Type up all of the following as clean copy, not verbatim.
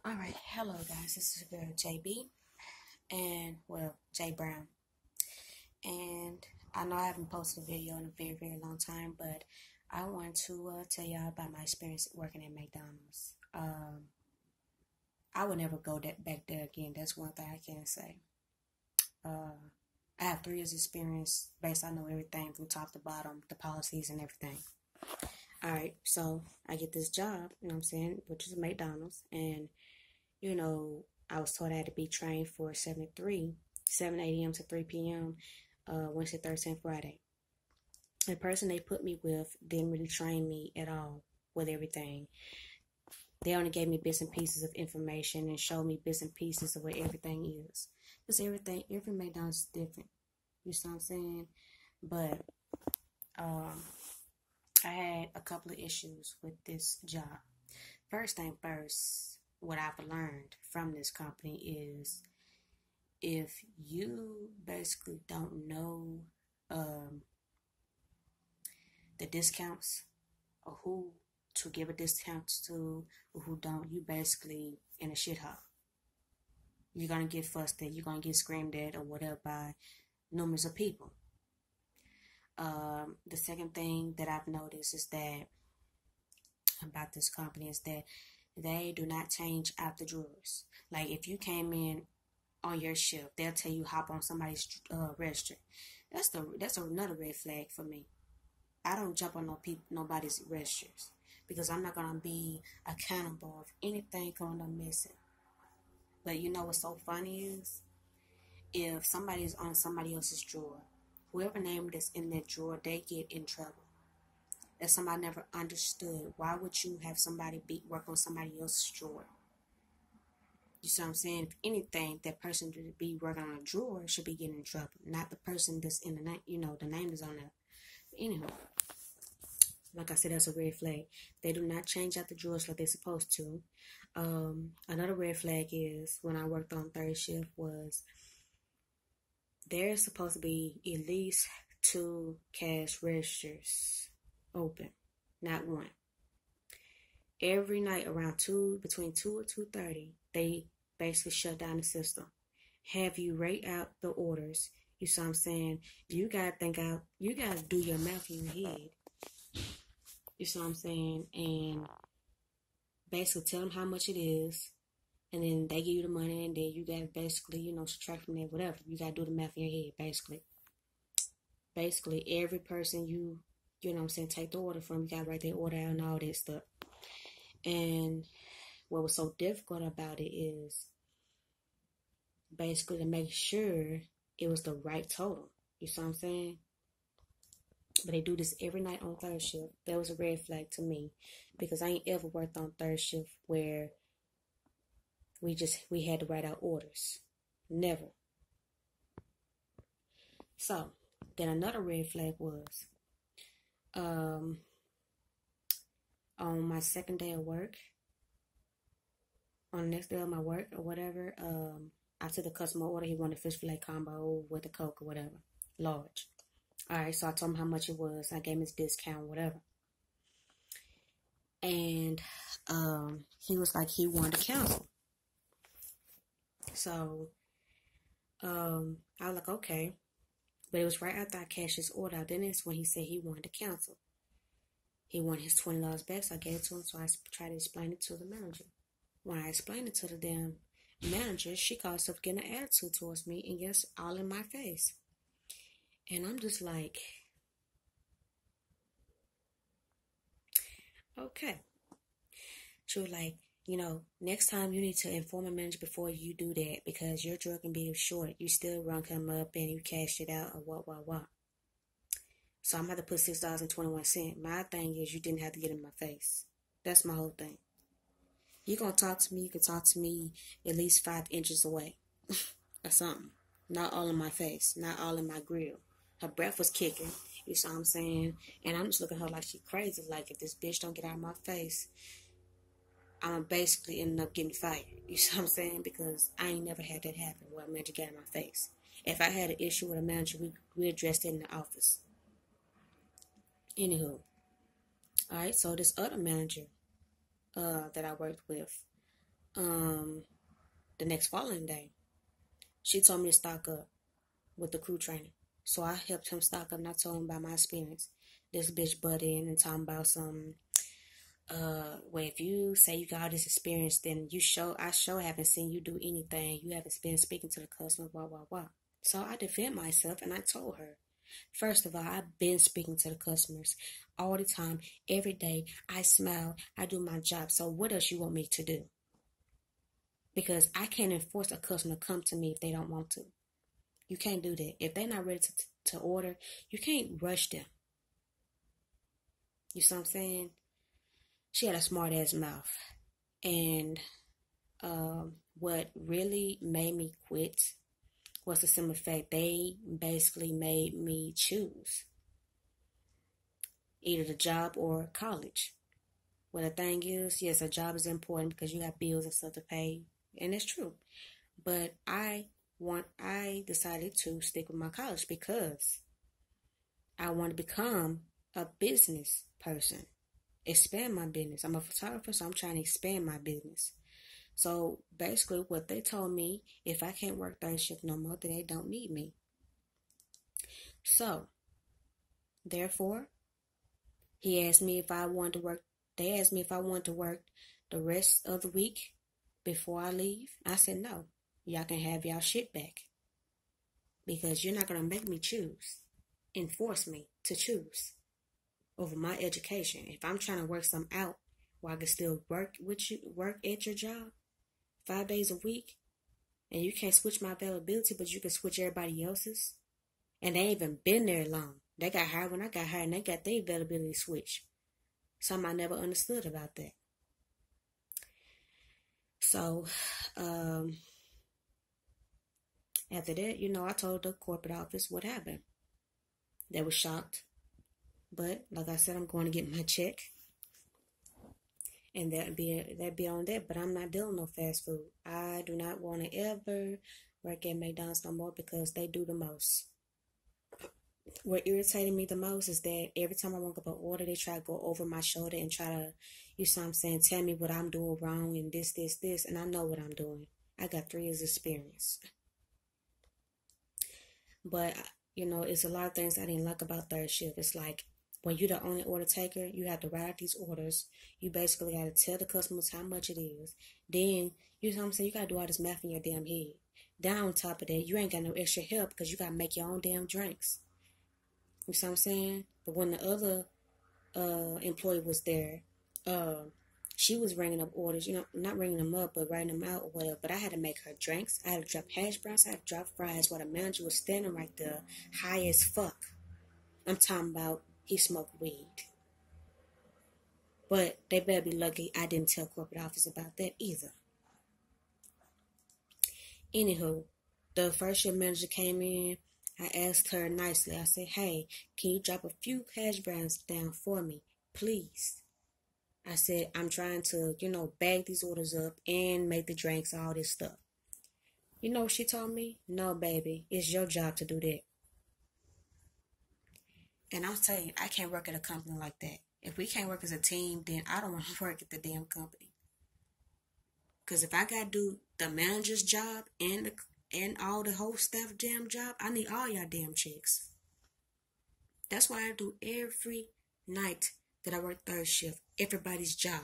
Alright, hello guys, this is your girl JB, and well, J Brown. And I know I haven't posted a video in a very, very long time, but I want to tell y'all about my experience working at McDonald's. I would never go back there again, that's one thing I can say. I have 3 years experience, based I know everything from top to bottom, the policies and everything. Alright, so I get this job, you know what I'm saying, which is McDonald's, and I was told I had to be trained for 7 to 3, 7 a.m. to 3 p.m., Wednesday, Thursday, and Friday. The person they put me with didn't really train me at all with everything. They only gave me bits and pieces of information and showed me bits and pieces of what everything is. Because every McDonald's is different. You see what I'm saying? But I had a couple of issues with this job. First thing first, what I've learned from this company is if you basically don't know the discounts or who to give a discount to or who don't, you basically in a shithole. You're going to get fussed at, you're going to get screamed at or whatever by numbers of people. The second thing that I've noticed is that about this company is that they do not change out the drawers. Like if you came in on your shift, they'll tell you hop on somebody's register. That's another red flag for me. I don't jump on nobody's registers because I'm not gonna be accountable if anything going up missing. But you know what's so funny is if somebody's on somebody else's drawer, whoever name that's in that drawer, they get in trouble. If somebody never understood, why would you have somebody work on somebody else's drawer? You see what I'm saying? If anything, that person to be working on a drawer should be getting in trouble, not the person that's in the name. The name is on there. Anyhow, like I said, that's a red flag. They do not change out the drawers like they're supposed to. Another red flag is when I worked on third shift was there's supposed to be at least 2 cash registers open, not 1. Every night around between 2 and 2:30, they basically shut down the system. Have you rate out the orders. You see what I'm saying? You gotta you gotta do your math in your head. You see what I'm saying? And basically tell them how much it is. And then they give you the money, and then you gotta basically, subtract from there, whatever. You gotta do the math in your head, basically. Basically, every person you know what I'm saying, take the order from, you gotta write their order out and all that stuff. And what was so difficult about it is basically to make sure it was the right total. You see what I'm saying? But they do this every night on third shift. That was a red flag to me because I ain't ever worked on third shift where we had to write out orders. Never. So then another red flag was on my second day of work, on the next day of my work or whatever, I took the customer order. He wanted a fish fillet combo with a Coke or whatever, large. Alright, so I told him how much it was. I gave him his discount, whatever. And he was like he wanted to cancel. So I was like, okay. But it was right after I cashed his order out. Then that's when he said he wanted to cancel. He wanted his $20 back, so I gave it to him. So I tried to explain it to the manager. When I explained it to the damn manager, she called herself getting an attitude towards me and gets all in my face. And I'm just like, okay. She was like, next time you need to inform a manager before you do that because your drug can be short. You still run come up and you cash it out or what. So I'm about to put $6.21. My thing is you didn't have to get in my face. That's my whole thing. You're going to talk to me, you can talk to me at least 5 inches away or something. Not all in my face, not all in my grill. Her breath was kicking, you see what I'm saying? And I'm just looking at her like she crazy. Like if this bitch don't get out of my face, I'm basically end up getting fired. You see what I'm saying? Because I ain't never had that happen where a manager got in my face. If I had an issue with a manager, we addressed it in the office. Anywho. Alright, so this other manager that I worked with, um, the next following day, she told me to stock up with the crew trainer. So I helped him stock up and I told him about my experience. This bitch butt in and talking about some well, if you say you got all this experience, then I haven't seen you do anything. You haven't been speaking to the customer, blah, blah, blah. So I defend myself and I told her, first of all, I've been speaking to the customers all the time, every day. I smile, I do my job. So what else you want me to do? Because I can't enforce a customer to come to me if they don't want to. You can't do that. If they're not ready to order, you can't rush them. You see what I'm saying? She had a smart ass mouth. And what really made me quit was the simple fact they basically made me choose either the job or college. Well, the thing is, yes, a job is important because you have bills and stuff to pay, and it's true. But I decided to stick with my college because I want to become a business person, expand my business. I'm a photographer, so I'm trying to expand my business. So basically what they told me, if I can't work third shift no more, then they don't need me. So, therefore, they asked me if I wanted to work the rest of the week before I leave. I said no. Y'all can have y'all shit back. Because you're not going to make me enforce me to choose over my education. If I'm trying to work something out where I can still work at your job 5 days a week, and you can't switch my availability, but you can switch everybody else's, and they ain't even been there long. They got hired when I got hired, and they got their availability switched. Something I never understood about that. So, after that, I told the corporate office what happened. They were shocked. But, like I said, I'm going to get my check. And that'd be on that. But I'm not doing no fast food. I do not want to ever work at McDonald's no more because they do the most. What irritated me the most is that every time I walk up an order, they try to go over my shoulder and try to, tell me what I'm doing wrong and this, and I know what I'm doing. I got 3 years experience. But, it's a lot of things I didn't like about third shift. It's like, when you're the only order taker, you have to write out these orders. You basically got to tell the customers how much it is. Then, you got to do all this math in your damn head. Then on top of that, you ain't got no extra help because you got to make your own damn drinks. You see what I'm saying? But when the other employee was there, she was ringing up orders, not ringing them up, but writing them out or whatever. But I had to make her drinks. I had to drop hash browns. I had to drop fries while the manager was standing right there, high as fuck. I'm talking about he smoked weed. But they better be lucky I didn't tell corporate office about that either. Anywho, the first shift manager came in. I asked her nicely. I said, hey, can you drop a few hash browns down for me, please? I said, I'm trying to, bag these orders up and make the drinks, all this stuff. You know what she told me? No, baby, it's your job to do that. And I'll tell you, I can't work at a company like that. If we can't work as a team, then I don't want to work at the damn company. Because if I got to do the manager's job and all the whole staff damn job, I need all y'all damn checks. That's why I do every night that I work third shift, everybody's job.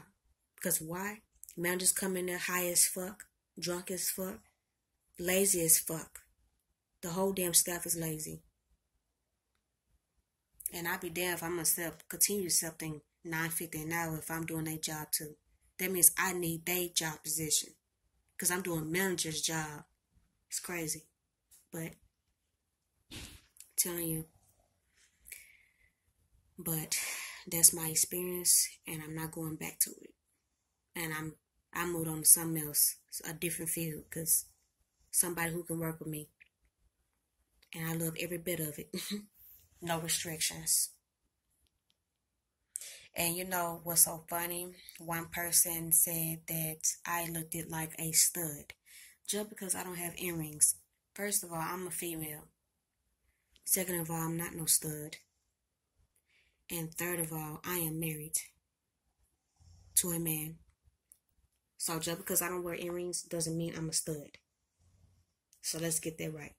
Because why? Managers come in there high as fuck, drunk as fuck, lazy as fuck. The whole damn staff is lazy. And I'll be damned if I'm going to continue accepting $9.50 an hour if I'm doing their job too. That means I need their job position. Because I'm doing manager's job. It's crazy. But, telling you. But, that's my experience. And I'm not going back to it. And I moved on to something else. A different field. Because somebody who can work with me. And I love every bit of it. No restrictions. And you know what's so funny? One person said that I looked it like a stud. Just because I don't have earrings. First of all, I'm a female. Second of all, I'm not no stud. And third of all, I am married to a man. So just because I don't wear earrings doesn't mean I'm a stud. So let's get that right.